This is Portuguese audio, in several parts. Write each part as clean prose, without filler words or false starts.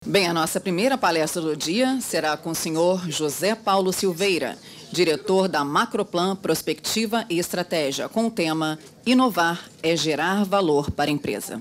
Bem, a nossa primeira palestra do dia será com o senhor José Paulo Silveira, diretor da Macroplan Prospectiva e Estratégia, com o tema Inovar é gerar valor para a empresa.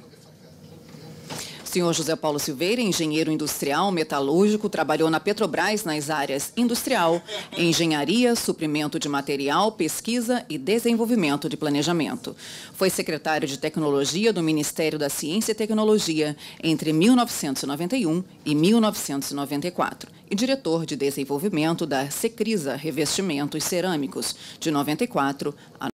Senhor José Paulo Silveira, engenheiro industrial metalúrgico, trabalhou na Petrobras nas áreas industrial, engenharia, suprimento de material, pesquisa e desenvolvimento de planejamento. Foi secretário de Tecnologia do Ministério da Ciência e Tecnologia entre 1991 e 1994 e diretor de desenvolvimento da Secrisa Revestimentos Cerâmicos de 94 a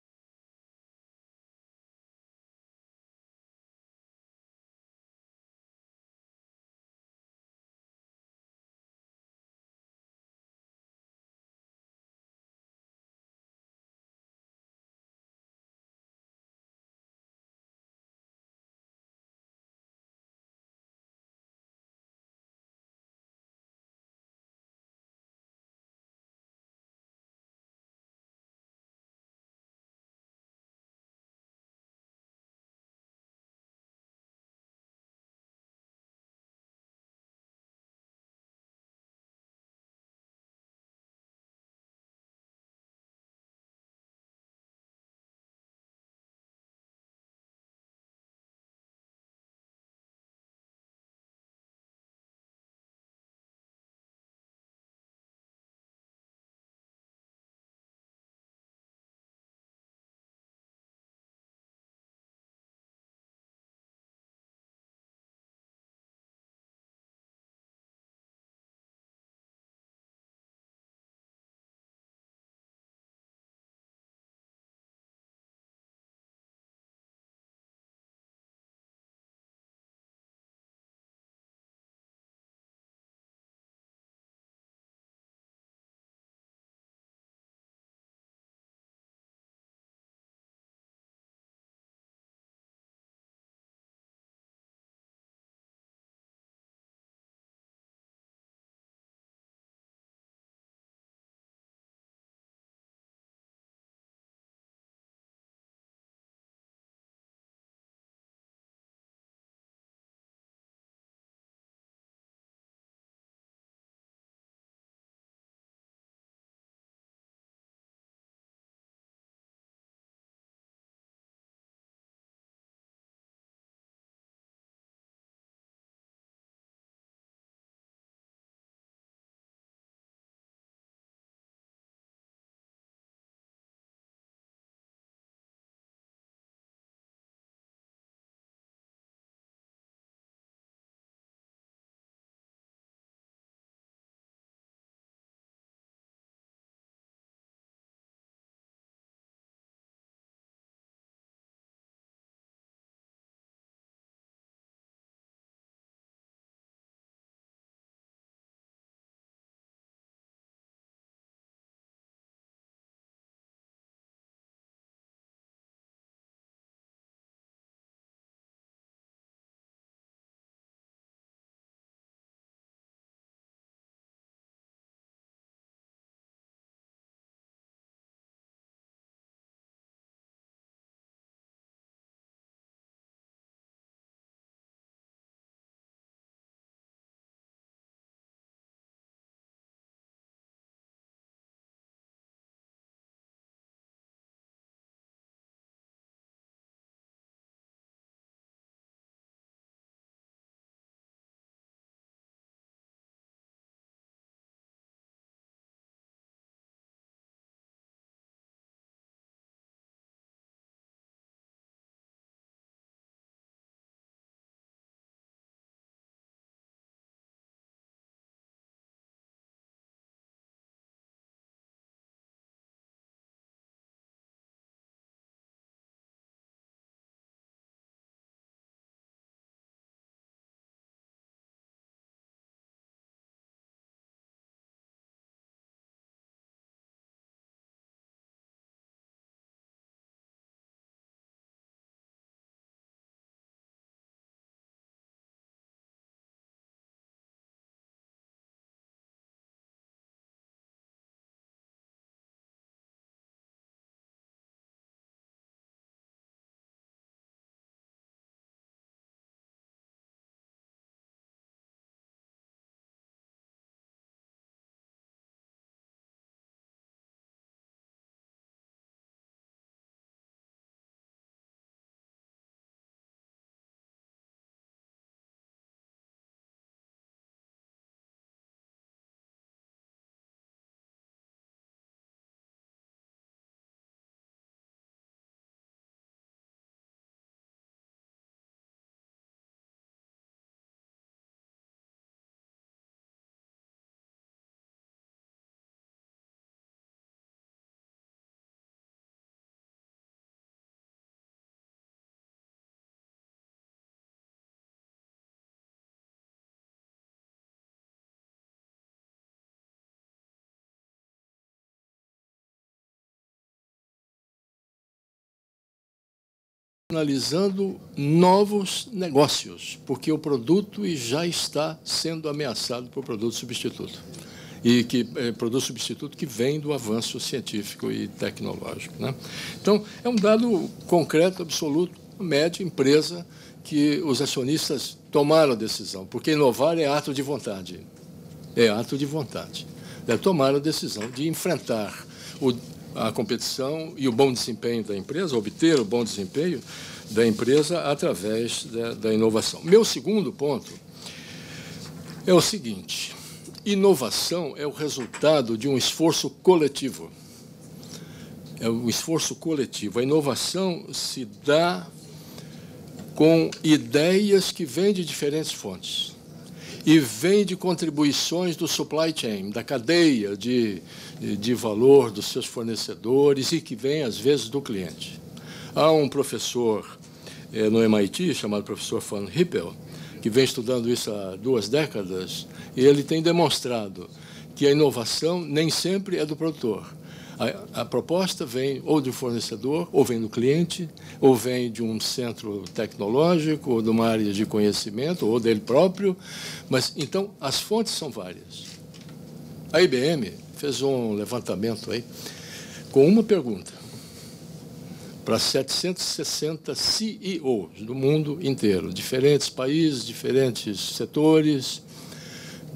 analisando novos negócios, porque o produto já está sendo ameaçado por produto substituto. E que produto substituto que vem do avanço científico e tecnológico, né? Então, é um dado concreto, absoluto, média, empresa, que os acionistas tomaram a decisão, porque inovar é ato de vontade. É ato de vontade. Tomaram a decisão de enfrentar a competição e o bom desempenho da empresa, obter o bom desempenho da empresa através da inovação. Meu segundo ponto é o seguinte: inovação é o resultado de um esforço coletivo. É um esforço coletivo. A inovação se dá com ideias que vêm de diferentes fontes e vêm de contribuições do supply chain, da cadeia de valor dos seus fornecedores e que vem, às vezes, do cliente. Há um professor no MIT, chamado professor Van Hippel, que vem estudando isso há 2 décadas, e ele tem demonstrado que a inovação nem sempre é do produtor. A proposta vem ou de um fornecedor, ou vem do cliente, ou vem de um centro tecnológico, ou de uma área de conhecimento, ou dele próprio. Mas, então, as fontes são várias. A IBM fez um levantamento aí com uma pergunta para 760 CEOs do mundo inteiro, diferentes países, diferentes setores,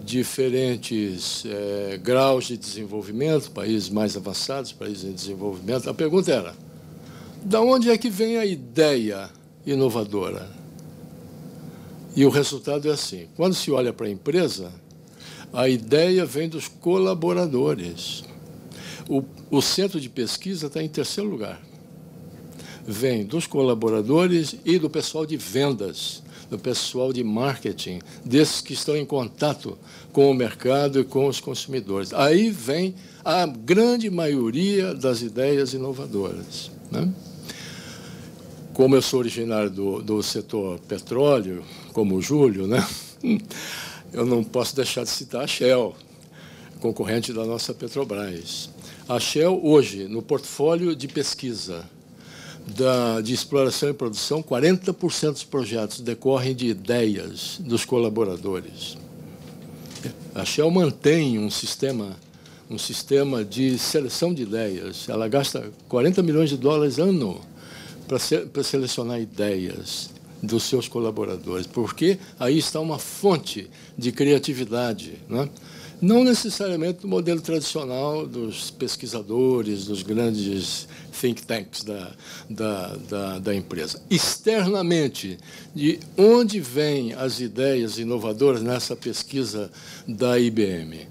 diferentes graus de desenvolvimento, países mais avançados, países em desenvolvimento. A pergunta era: de onde é que vem a ideia inovadora? E o resultado é assim: quando se olha para a empresa, a ideia vem dos colaboradores. O centro de pesquisa está em 3º lugar. Vem dos colaboradores e do pessoal de vendas, do pessoal de marketing, desses que estão em contato com o mercado e com os consumidores. Aí vem a grande maioria das ideias inovadoras, né? Como eu sou originário do setor petróleo, como o Júlio, né? Eu não posso deixar de citar a Shell, concorrente da nossa Petrobras. A Shell, hoje, no portfólio de pesquisa de exploração e produção, 40% dos projetos decorrem de ideias dos colaboradores. A Shell mantém um sistema de seleção de ideias. Ela gasta $40 milhões ano para selecionar ideias dos seus colaboradores, porque aí está uma fonte de criatividade, né? Não necessariamente do modelo tradicional dos pesquisadores, dos grandes think tanks da empresa. Externamente, de onde vêm as ideias inovadoras nessa pesquisa da IBM?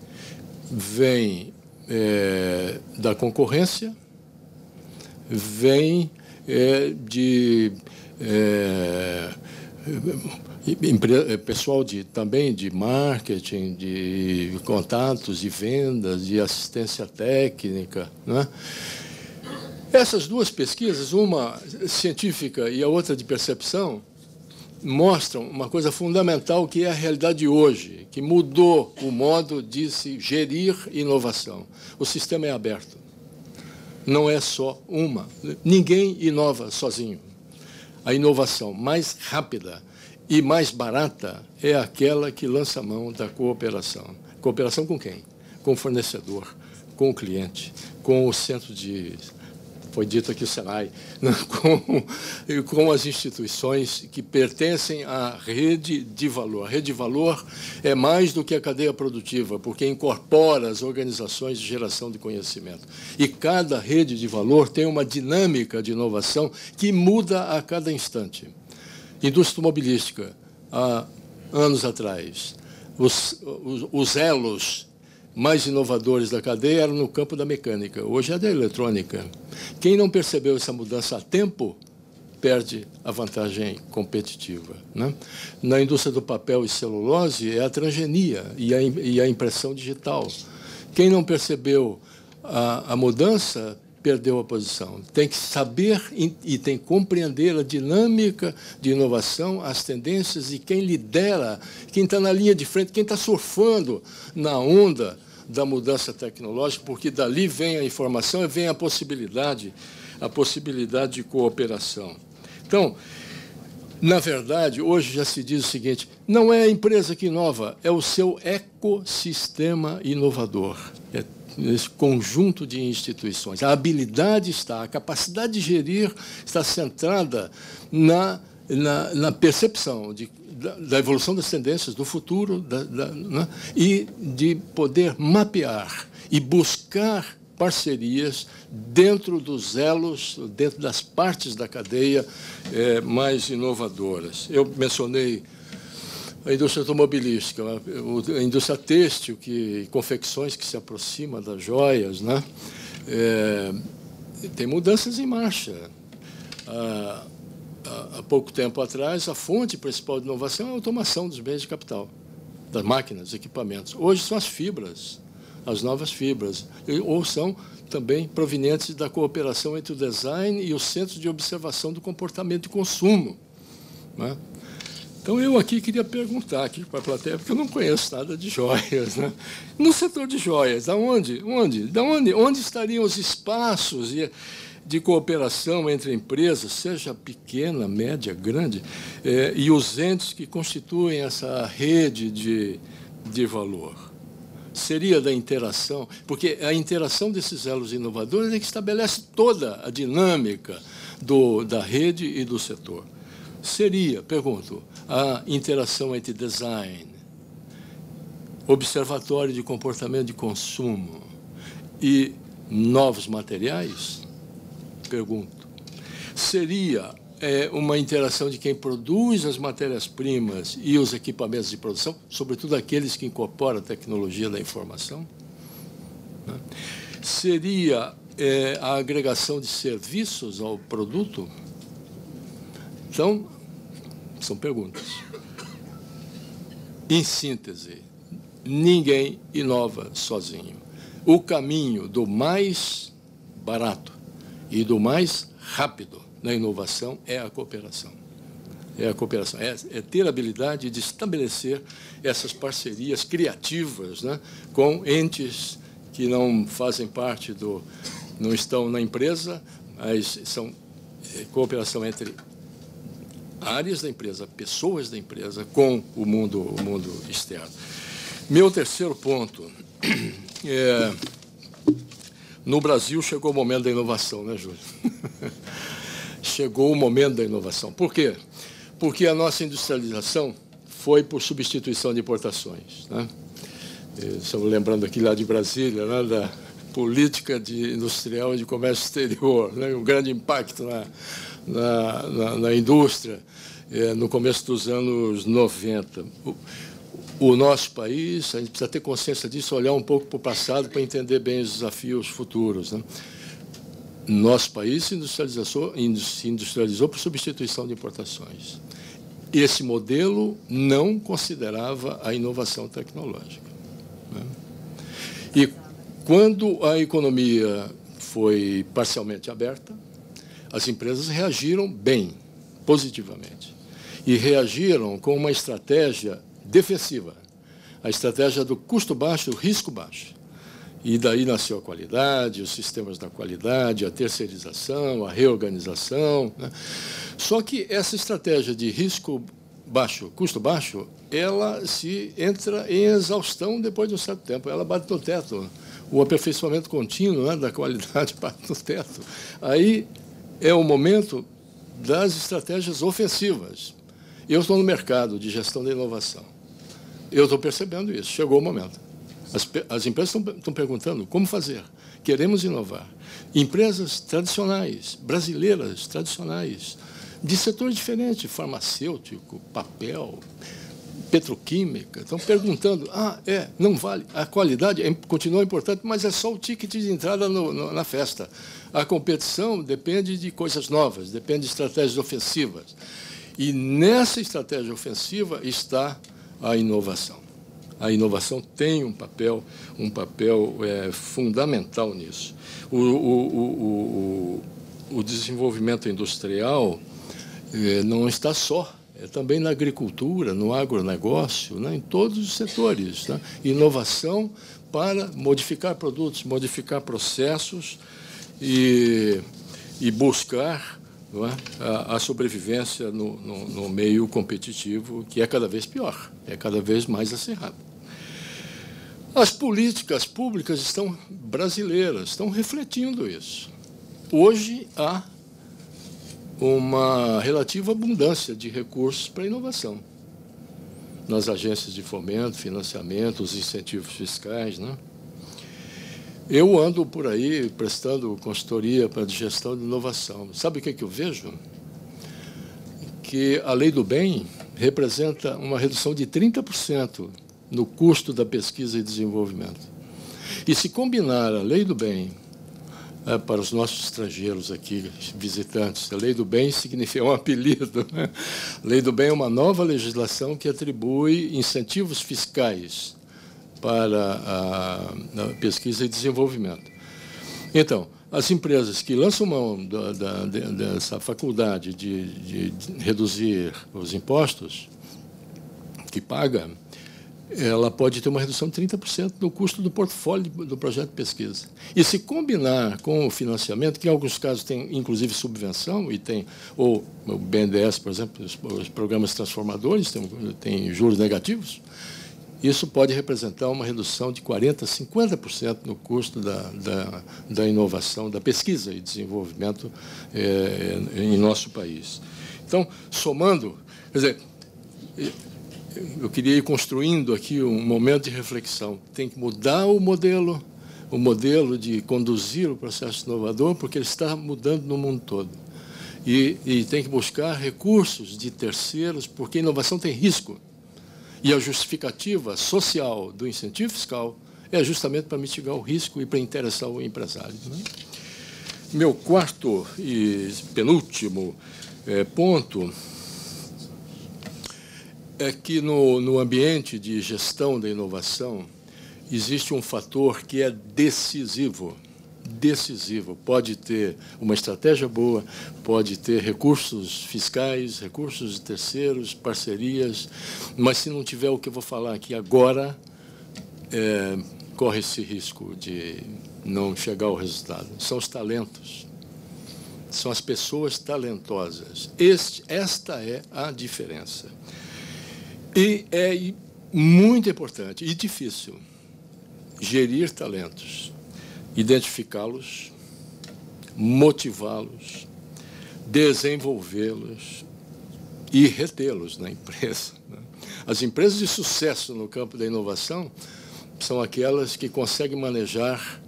Vem da concorrência, vem de pessoal também de marketing, de contatos, de vendas, de assistência técnica, né? Essas 2 pesquisas, uma científica e a outra de percepção, mostram uma coisa fundamental que é a realidade de hoje, que mudou o modo de se gerir inovação. O sistema é aberto. Não é só uma. Ninguém inova sozinho. A inovação mais rápida e mais barata é aquela que lança a mão da cooperação. Cooperação com quem? Com o fornecedor, com o cliente, com o centro de... Foi dito aqui o Senai, né? com as instituições que pertencem à rede de valor. A rede de valor é mais do que a cadeia produtiva, porque incorpora as organizações de geração de conhecimento. E cada rede de valor tem uma dinâmica de inovação que muda a cada instante. Indústria automobilística, há anos atrás, os elos mais inovadores da cadeia eram no campo da mecânica, hoje é da eletrônica. Quem não percebeu essa mudança a tempo, perde a vantagem competitiva, né? Na indústria do papel e celulose, é a transgenia e a impressão digital. Quem não percebeu a mudança, perdeu a posição. Tem que saber e tem que compreender a dinâmica de inovação, as tendências e quem lidera, quem está na linha de frente, quem está surfando na onda da mudança tecnológica, porque dali vem a informação e vem a possibilidade de cooperação. Então, na verdade, hoje já se diz o seguinte, não é a empresa que inova, é o seu ecossistema inovador. É esse conjunto de instituições. A habilidade está, a capacidade de gerir está centrada na percepção da evolução das tendências, do futuro, né, e de poder mapear e buscar parcerias dentro dos elos, dentro das partes da cadeia mais inovadoras. Eu mencionei a indústria automobilística, a indústria têxtil, confecções que se aproxima das joias, né? Tem mudanças em marcha. Há pouco tempo atrás, a fonte principal de inovação é a automação dos bens de capital, das máquinas, dos equipamentos. Hoje são as fibras, as novas fibras, ou são também provenientes da cooperação entre o design e os centros de observação do comportamento de consumo, né? Então, eu aqui queria perguntar aqui para a plateia, porque eu não conheço nada de joias, né? No setor de joias, onde estariam os espaços de cooperação entre empresas, seja pequena, média, grande, e os entes que constituem essa rede de valor? Seria da interação, porque a interação desses elos inovadores é que estabelece toda a dinâmica da rede e do setor. Seria, pergunto, a interação entre design, observatório de comportamento de consumo e novos materiais? Pergunto. Seria uma interação de quem produz as matérias-primas e os equipamentos de produção, sobretudo aqueles que incorporam a tecnologia da informação? Né? Seria a agregação de serviços ao produto? Então, são perguntas. Em síntese, ninguém inova sozinho. O caminho do mais barato e do mais rápido na inovação é a cooperação. É a cooperação, é ter a habilidade de estabelecer essas parcerias criativas, né, com entes que não fazem parte não estão na empresa, mas são cooperação entre áreas da empresa, pessoas da empresa, com o mundo externo. Meu terceiro ponto no Brasil chegou o momento da inovação, né, Júlio? Chegou o momento da inovação. Por quê? Porque a nossa industrialização foi por substituição de importações, né? Estamos lembrando aqui lá de Brasília, né, da política industrial e de comércio exterior, né, um grande impacto na indústria no começo dos anos 90. O nosso país, a gente precisa ter consciência disso, olhar um pouco para o passado para entender bem os desafios futuros, né? Nosso país se industrializou por substituição de importações. Esse modelo não considerava a inovação tecnológica, né? E quando a economia foi parcialmente aberta, as empresas reagiram bem, positivamente, e reagiram com uma estratégia defensiva, a estratégia do custo baixo, risco baixo. E daí nasceu a qualidade, os sistemas da qualidade, a terceirização, a reorganização, né? Só que essa estratégia de risco baixo, custo baixo, ela entra em exaustão depois de um certo tempo, ela bate no teto. O aperfeiçoamento contínuo, né, da qualidade bate no teto. Aí é o momento das estratégias ofensivas. Eu estou no mercado de gestão da inovação. Eu estou percebendo isso. Chegou o momento. As empresas estão perguntando como fazer. Queremos inovar. Empresas tradicionais, brasileiras tradicionais, de setor diferente, farmacêutico, papel, petroquímica, estão perguntando, não vale, a qualidade continua importante, mas é só o ticket de entrada na festa. A competição depende de coisas novas, depende de estratégias ofensivas. E nessa estratégia ofensiva está a inovação. A inovação tem um papel fundamental nisso. O desenvolvimento industrial não está só, também na agricultura, no agronegócio, né, em todos os setores, né? Inovação para modificar produtos, modificar processos e buscar não é? A sobrevivência no meio competitivo, que é cada vez pior, é cada vez mais acirrado. As políticas públicas brasileiras estão refletindo isso. Hoje há uma relativa abundância de recursos para a inovação nas agências de fomento, financiamento, os incentivos fiscais, né? Eu ando por aí prestando consultoria para gestão de inovação. Sabe o que eu vejo? Que a Lei do Bem representa uma redução de 30% no custo da pesquisa e desenvolvimento. E se combinar a Lei do Bem, para os nossos estrangeiros aqui, visitantes, a Lei do Bem significa um apelido, né? Lei do Bem é uma nova legislação que atribui incentivos fiscais para a pesquisa e desenvolvimento. Então, as empresas que lançam mão dessa faculdade de reduzir os impostos que paga, ela pode ter uma redução de 30% do custo do portfólio do projeto de pesquisa. E se combinar com o financiamento, que em alguns casos tem, inclusive, subvenção, e tem, ou o BNDES, por exemplo, os programas transformadores, tem juros negativos, isso pode representar uma redução de 40% a 50% no custo da inovação, da pesquisa e desenvolvimento em nosso país. Então, somando, quer dizer, eu queria ir construindo aqui um momento de reflexão. Tem que mudar o modelo de conduzir o processo inovador, porque ele está mudando no mundo todo. E tem que buscar recursos de terceiros, porque a inovação tem risco. E a justificativa social do incentivo fiscal é justamente para mitigar o risco e para interessar o empresário, né? Meu quarto e penúltimo ponto é que no ambiente de gestão da inovação existe um fator que é decisivo. Pode ter uma estratégia boa, pode ter recursos fiscais, recursos de terceiros, parcerias, mas se não tiver o que eu vou falar aqui agora, corre esse risco de não chegar ao resultado. São os talentos, são as pessoas talentosas. Esta é a diferença. E é muito importante e difícil gerir talentos, identificá-los, motivá-los, desenvolvê-los e retê-los na empresa. As empresas de sucesso no campo da inovação são aquelas que conseguem manejar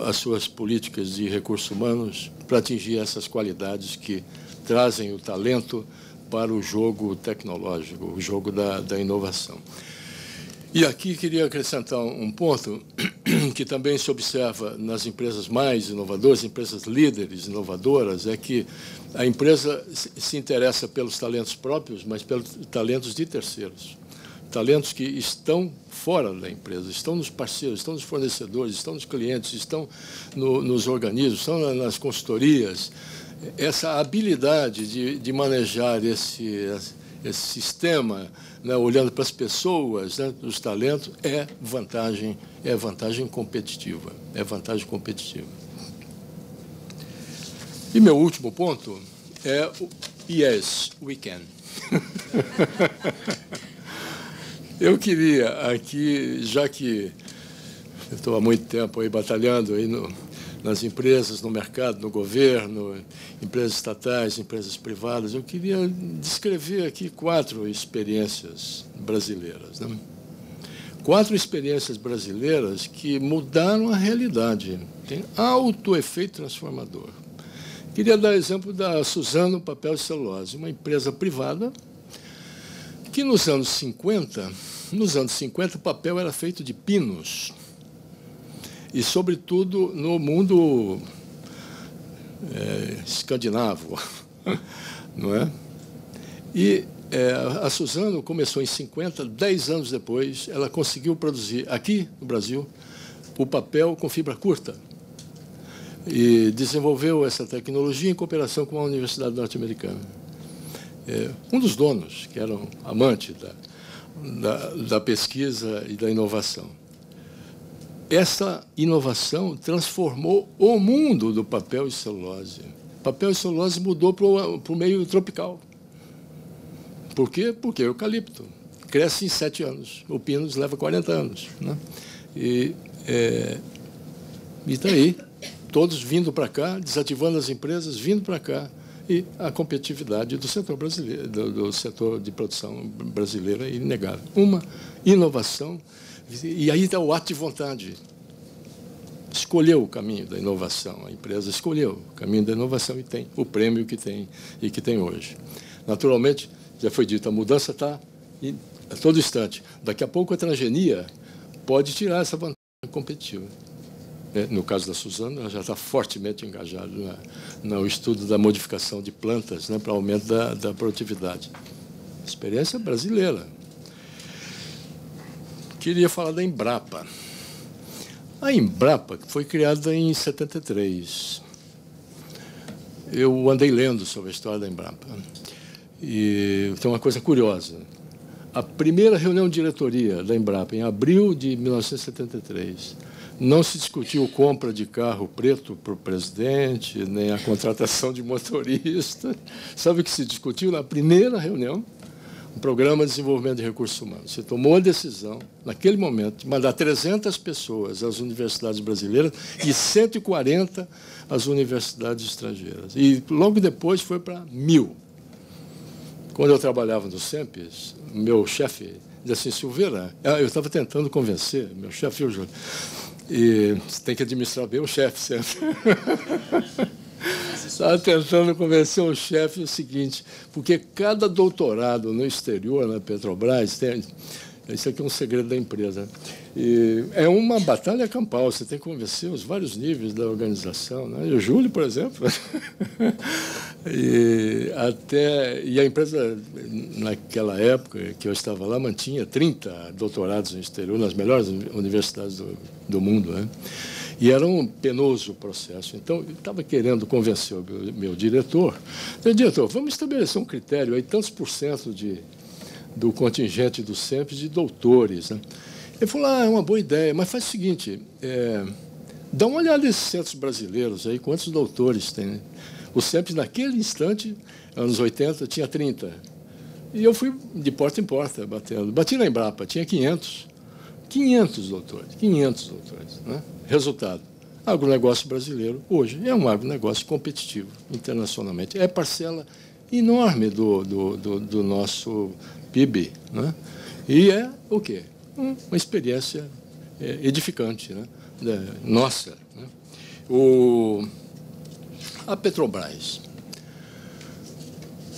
as suas políticas de recursos humanos para atingir essas qualidades que trazem o talento para o jogo tecnológico, o jogo da inovação. E aqui queria acrescentar um ponto que também se observa nas empresas mais inovadoras, empresas líderes inovadoras, é que a empresa se interessa pelos talentos próprios, mas pelos talentos de terceiros. Talentos que estão fora da empresa, estão nos parceiros, estão nos fornecedores, estão nos clientes, estão nos organismos, estão nas consultorias. Essa habilidade de manejar esse sistema, né, olhando para as pessoas, né, os talentos, é vantagem competitiva. É vantagem competitiva. E meu último ponto é o yes, we can. Eu queria aqui, já que eu estou há muito tempo aí batalhando aí nas empresas, no mercado, no governo, empresas estatais, empresas privadas, eu queria descrever aqui 4 experiências brasileiras, né? 4 experiências brasileiras que mudaram a realidade, tem alto efeito transformador. Queria dar exemplo da Suzano Papel e Celulose, uma empresa privada que nos anos 50, o papel era feito de pinos, e, sobretudo, no mundo escandinavo, não é? E a Suzano começou em 50, 10 anos depois, ela conseguiu produzir, aqui no Brasil, o papel com fibra curta. E desenvolveu essa tecnologia em cooperação com a Universidade Norte-Americana. Um dos donos, que era um amante da pesquisa e da inovação. Essa inovação transformou o mundo do papel e celulose. Papel e celulose mudou para o meio tropical. Por quê? Porque o eucalipto cresce em 7 anos. O pinus leva 40 anos. Né? E está aí, todos vindo para cá, desativando as empresas, vindo para cá. E a competitividade do setor brasileiro, do setor de produção brasileiro é inegável. Uma inovação, e aí está o ato de vontade. Escolheu o caminho da inovação, a empresa escolheu o caminho da inovação e tem o prêmio que tem hoje. Naturalmente, já foi dito, a mudança está a todo instante. Daqui a pouco a transgenia pode tirar essa vantagem competitiva. No caso da Suzano, ela já está fortemente engajada no estudo da modificação de plantas, né, para aumento da produtividade. Experiência brasileira. Queria falar da Embrapa. A Embrapa foi criada em 73. Eu andei lendo sobre a história da Embrapa. E tem uma coisa curiosa. A primeira reunião de diretoria da Embrapa, em abril de 1973, não se discutiu compra de carro preto para o presidente, nem a contratação de motorista. Sabe o que se discutiu na primeira reunião? O Programa de Desenvolvimento de Recursos Humanos. Você tomou a decisão, naquele momento, de mandar 300 pessoas às universidades brasileiras e 140 às universidades estrangeiras. E logo depois foi para 1.000. Quando eu trabalhava no SEMPES, meu chefe disse assim, Silveira, eu estava tentando convencer, meu chefe, o Júlio, e você tem que administrar bem o chefe sempre. Estava tentando convencer o chefe o seguinte, porque cada doutorado no exterior, na Petrobras, isso aqui é um segredo da empresa, e é uma batalha campal, você tem que convencer os vários níveis da organização. Né? E o Júlio, por exemplo, e a empresa, naquela época que eu estava lá, mantinha 30 doutorados no exterior, nas melhores universidades do mundo, né? E era um penoso processo. Então, eu estava querendo convencer o meu diretor. Eu disse, diretor, vamos estabelecer um critério, aí tantos por cento do contingente do SEMPES de doutores. Né? Ele falou, é uma boa ideia, mas faz o seguinte, dá uma olhada nesses centros brasileiros, aí, quantos doutores tem. Né? O SEMPES, naquele instante, anos 80, tinha 30. E eu fui de porta em porta, batendo. Bati na Embrapa, tinha 500. 500 doutores. Né? Resultado, agronegócio brasileiro, hoje, é um agronegócio competitivo internacionalmente. É parcela enorme do nosso PIB. Né? E é o quê? Uma experiência edificante, né? Nossa. Né? A Petrobras.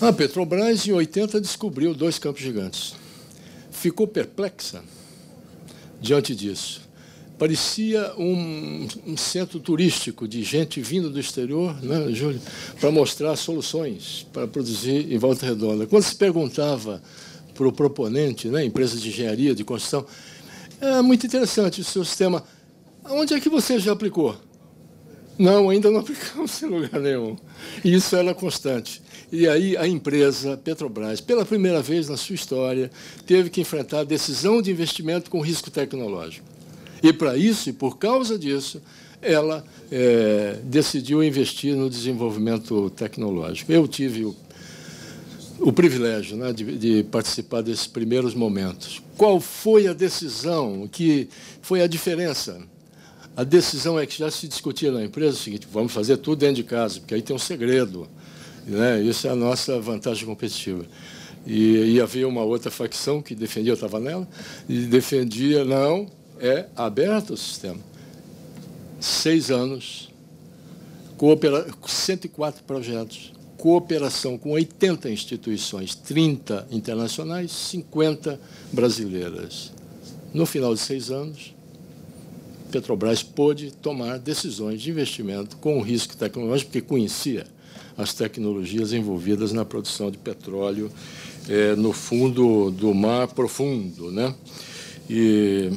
A Petrobras, em 80, descobriu 2 campos gigantes. Ficou perplexa diante disso. Parecia um centro turístico de gente vindo do exterior, né, Júlio, para mostrar soluções para produzir em Volta Redonda. Quando se perguntava para o proponente, né, empresas de engenharia, de construção, é muito interessante o seu sistema. Onde é que você já aplicou? Não, ainda não aplicamos em lugar nenhum. E isso era constante. E aí a empresa Petrobras, pela primeira vez na sua história, teve que enfrentar a decisão de investimento com risco tecnológico. E, para isso, e por causa disso, ela decidiu investir no desenvolvimento tecnológico. Eu tive o privilégio, né, de participar desses primeiros momentos. Qual foi a decisão que foi a diferença? A decisão é que já se discutia na empresa o seguinte, vamos fazer tudo dentro de casa, porque aí tem um segredo. Né? Isso é a nossa vantagem competitiva. E havia uma outra facção que defendia, eu estava nela, e defendia, não, é aberto o sistema. 6 anos, 104 projetos, cooperação com 80 instituições, 30 internacionais, 50 brasileiras. No final de 6 anos, Petrobras pôde tomar decisões de investimento com risco tecnológico, porque conhecia as tecnologias envolvidas na produção de petróleo no fundo do mar profundo. Né? E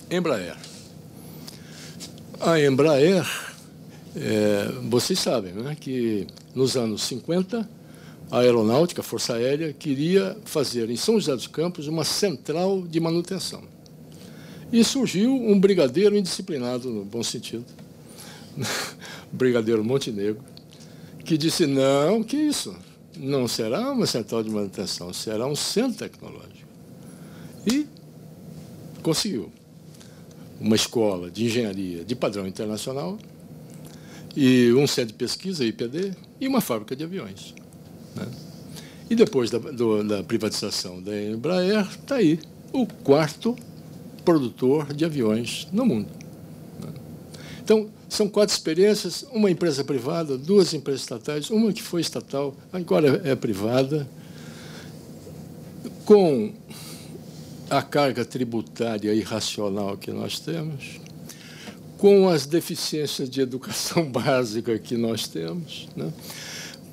Embraer. A Embraer, vocês sabem, né, que nos anos 50, a aeronáutica, a Força Aérea, queria fazer em São José dos Campos uma central de manutenção. E surgiu um brigadeiro indisciplinado, no bom sentido, Brigadeiro Montenegro, que disse, não, que isso? Não será uma central de manutenção, será um centro tecnológico. E conseguiu. Uma escola de engenharia de padrão internacional, e um centro de pesquisa, IPD, e uma fábrica de aviões. Né? E depois da privatização da Embraer, está aí o 4º produtor de aviões no mundo. Né? Então, são 4 experiências, uma empresa privada, 2 empresas estatais, uma que foi estatal, agora é privada, com a carga tributária irracional que nós temos, com as deficiências de educação básica que nós temos, né?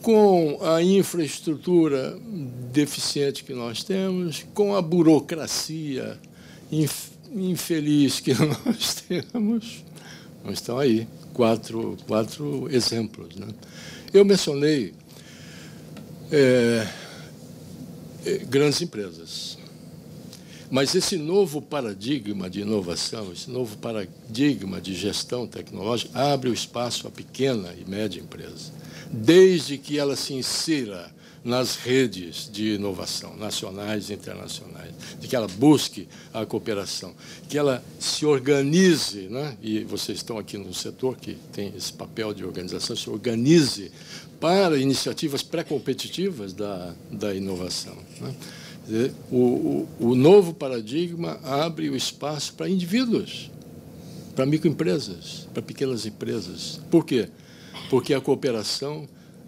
Com a infraestrutura deficiente que nós temos, com a burocracia infeliz que nós temos. Então, estão aí 4 exemplos. Né? Eu mencionei grandes empresas. Mas esse novo paradigma de inovação, esse novo paradigma de gestão tecnológica abre o espaço à pequena e média empresa, desde que ela se insira nas redes de inovação, nacionais e internacionais, de que ela busque a cooperação, que ela se organize, né? E vocês estão aqui no setor que tem esse papel de organização, se organize para iniciativas pré-competitivas da inovação. Né? O novo paradigma abre o espaço para indivíduos, para microempresas, para pequenas empresas. Por quê? Porque a cooperação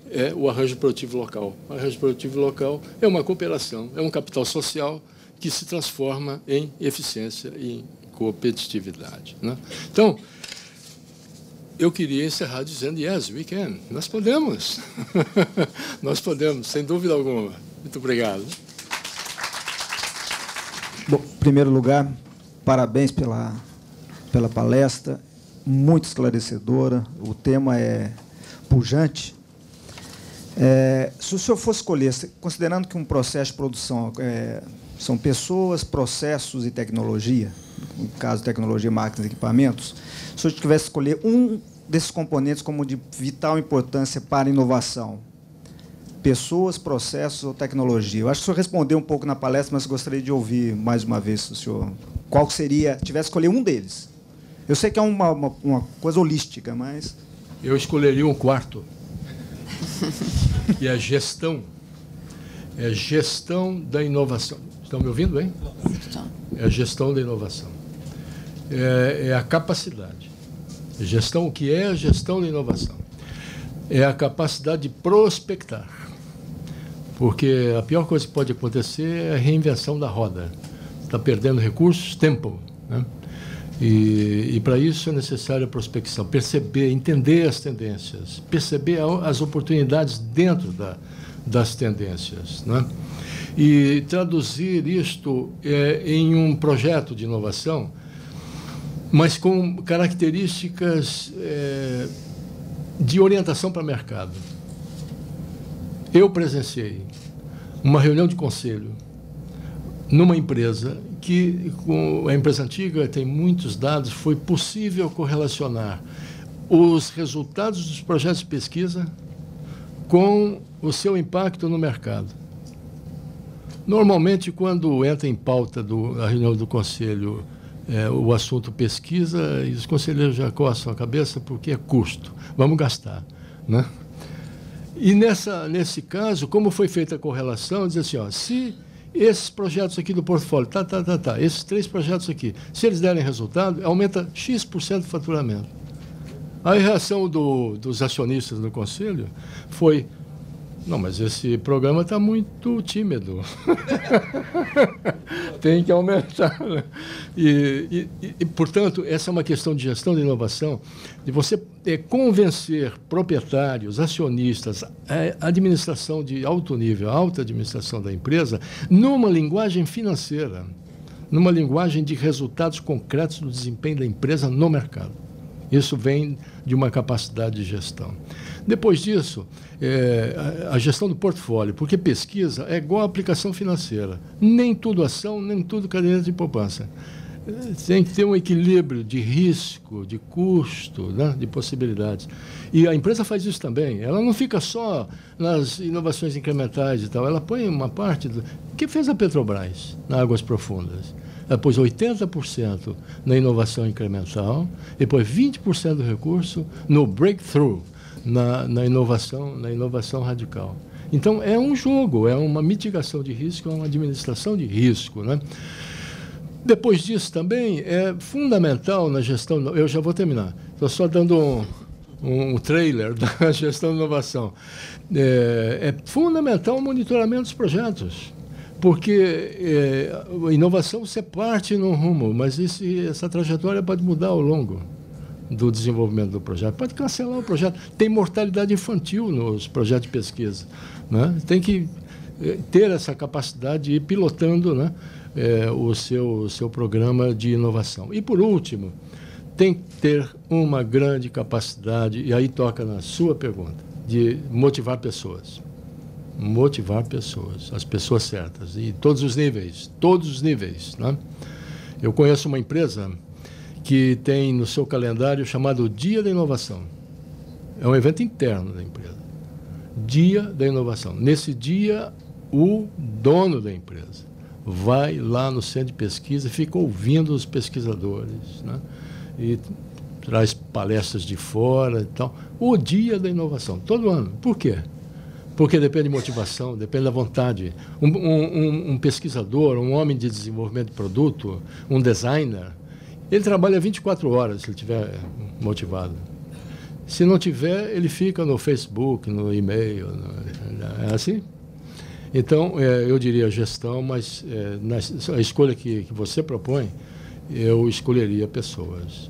é o arranjo produtivo local. O arranjo produtivo local é uma cooperação, é um capital social que se transforma em eficiência e em competitividade. Né? Então, eu queria encerrar dizendo, yes, we can. Nós podemos. Nós podemos, sem dúvida alguma. Muito obrigado. Bom, em primeiro lugar, parabéns pela palestra, muito esclarecedora, o tema é pujante. Se o senhor fosse escolher, considerando que um processo de produção são pessoas, processos e tecnologia, no caso, tecnologia, máquinas e equipamentos, se o senhor tivesse que escolher um desses componentes como de vital importância para a inovação, pessoas, processos ou tecnologia? Eu acho que o senhor respondeu um pouco na palestra, mas gostaria de ouvir mais uma vez o senhor. Qual seria, tivesse que escolher um deles? Eu sei que é uma coisa holística, mas... Eu escolheria um 4º, que é a gestão. É a gestão da inovação. Estão me ouvindo, hein? É a gestão da inovação. É a capacidade. A gestão, o que é a gestão da inovação? É a capacidade de prospectar. Porque a pior coisa que pode acontecer é a reinvenção da roda. Está perdendo recursos, tempo. Né? E para isso é necessária a prospecção, perceber, entender as tendências, perceber as oportunidades dentro das tendências. Né? E traduzir isto em um projeto de inovação, mas com características de orientação para o mercado. Eu presenciei uma reunião de conselho numa empresa que, com a empresa antiga, tem muitos dados, foi possível correlacionar os resultados dos projetos de pesquisa com o seu impacto no mercado. Normalmente, quando entra em pauta da reunião do conselho o assunto pesquisa, e os conselheiros já coçam a cabeça porque é custo, vamos gastar. Né? E nesse caso, como foi feita a correlação, diz assim, ó, se esses projetos aqui do portfólio, esses 3 projetos aqui, se eles derem resultado, aumenta X% do faturamento. A reação dos acionistas do conselho foi, não, mas esse programa está muito tímido. Tem que aumentar. Né? E, portanto, essa é uma questão de gestão de inovação, de você convencer proprietários, acionistas, a administração de alto nível, a alta administração da empresa, numa linguagem financeira, numa linguagem de resultados concretos do desempenho da empresa no mercado. Isso vem de uma capacidade de gestão. Depois disso, a gestão do portfólio, porque pesquisa é igual a aplicação financeira. Nem tudo ação, nem tudo caderneta de poupança. tem que ter um equilíbrio de risco, de custo, né, de possibilidades. E a empresa faz isso também. Ela não fica só nas inovações incrementais e tal. Ela põe uma parte do... O que fez a Petrobras na Águas Profundas? Ela pôs 80% na inovação incremental e pôs 20% do recurso no breakthrough, na inovação radical. Então, é um jogo, é uma mitigação de risco, é uma administração de risco, né? Depois disso também é fundamental na gestão... Eu já vou terminar. Estou só dando um trailer da gestão de inovação. É fundamental o monitoramento dos projetos, porque a inovação você parte num rumo, mas essa trajetória pode mudar ao longo do desenvolvimento do projeto. Pode cancelar o projeto. Tem mortalidade infantil nos projetos de pesquisa, né? Tem que ter essa capacidade de ir pilotando, né, o seu programa de inovação. E, por último, tem que ter uma grande capacidade, e aí toca na sua pergunta, de motivar pessoas. Motivar pessoas, as pessoas certas, em todos os níveis, né? Eu conheço uma empresa que tem no seu calendário chamado Dia da Inovação. É um evento interno da empresa. Dia da Inovação. Nesse dia, o dono da empresa vai lá no centro de pesquisa e fica ouvindo os pesquisadores, né? E traz palestras de fora e tal. O Dia da Inovação, todo ano. Por quê? Porque depende de motivação, depende da vontade. Um pesquisador, um homem de desenvolvimento de produto, um designer, ele trabalha 24 horas se ele estiver motivado. Se não tiver, ele fica no Facebook, no e-mail. É assim? Então, eu diria gestão, mas a escolha que você propõe, eu escolheria pessoas.